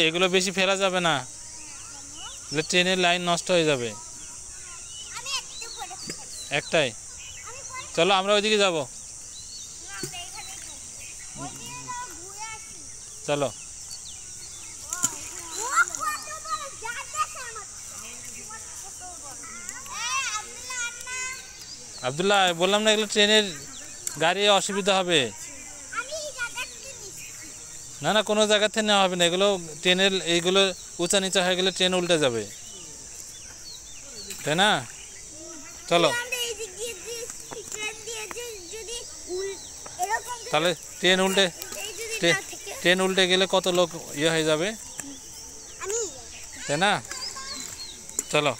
এগুলো বেশি ফেলা যাবে না, ট্রেনের লাইন নষ্ট হয়ে যাবে। একটাই, চলো আমরা ওইদিকে যাব, চলো। আব্দুল্লাহ, বললাম না এগুলো ট্রেনের গাড়ি অসুবিধা হবে। না না, কোনো জায়গা থেকে নেওয়া হবে না, এগুলো ট্রেনের এইগুলো উঁচা নিচা হয়ে গেলে ট্রেন উল্টে যাবে, তাই না? চলো তাহলে ট্রেন উল্টে গেলে কত লোক ইয়ে হয়ে যাবে, তাই না? চলো।